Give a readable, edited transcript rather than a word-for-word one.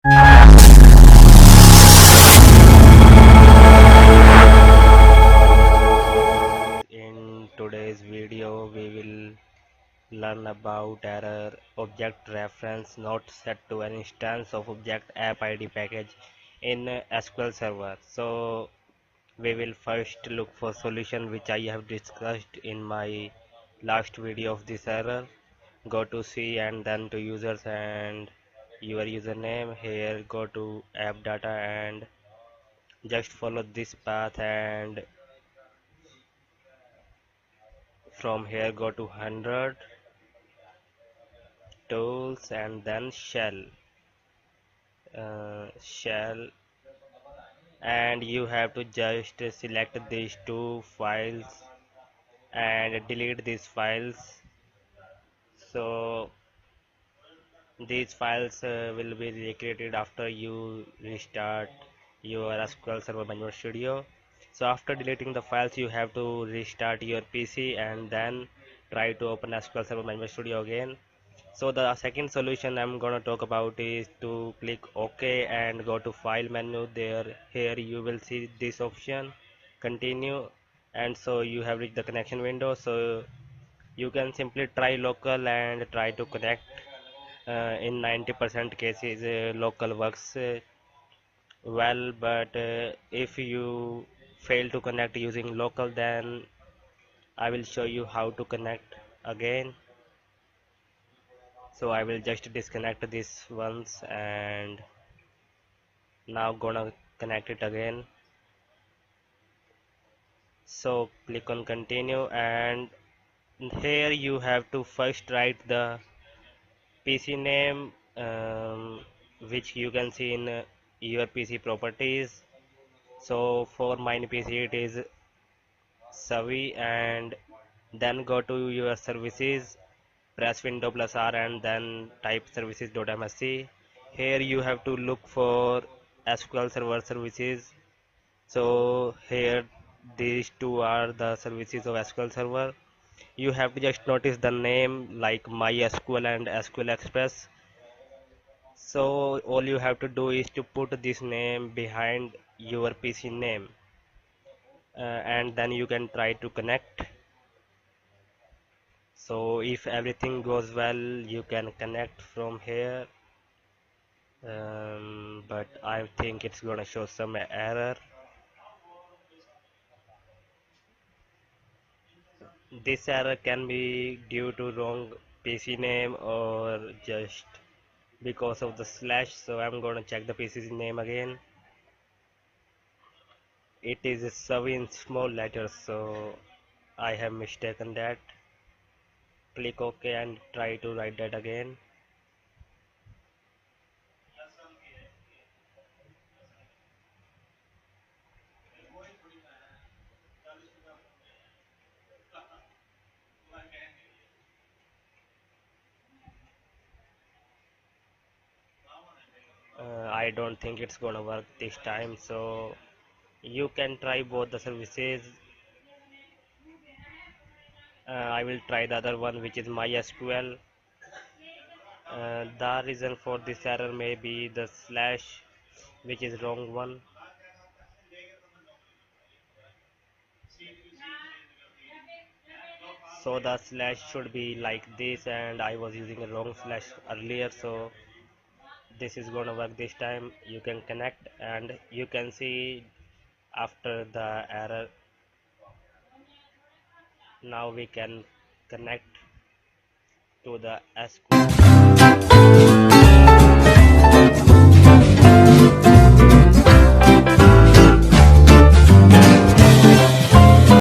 In today's video, we will learn about error object reference not set to an instance of object app ID package in SQL Server. So we will first look for solution which I have discussed in my last video of this error. Go to C and then to users and your username. Here go to app data and just follow this path, and from here go to 100 tools and then shell, and you have to just select these two files and delete these files. So these files will be recreated after you restart your SQL Server Management Studio. So after deleting the files, you have to restart your PC and then try to open SQL Server Management Studio again. So the second solution I'm gonna talk about is to click OK and go to File menu. Here you will see this option, Continue, and so you have reached the connection window. So you can simply try local and try to connect. In 90% cases, local works well, but if you fail to connect using local, then I will show you how to connect again. So I will just disconnect this once and now gonna connect it again. So click on continue, and here you have to first write the PC name, which you can see in your PC properties. So for my PC it is Savi, and then go to your services, press window plus R and then type services.msc. Here you have to look for SQL Server services. So here these two are the services of SQL Server. You have to just notice the name like MySQL and SQL Express. So all you have to do is to put this name behind your PC name, and then you can try to connect. So if everything goes well, you can connect from here, but I think it's gonna show some error. This error can be due to wrong PC name or just because of the slash. So I'm gonna check the PC's name again. It is Savi in small letters, so I have mistaken that. Click OK and try to write that again. I don't think it's gonna work this time, so you can try both the services. I will try the other one, which is MySQL. The reason for this error may be the slash, which is wrong one. So the slash should be like this, and I was using a wrong slash earlier, so this is gonna work this time. You can connect and you can see after the error. Now we can connect to the SQL.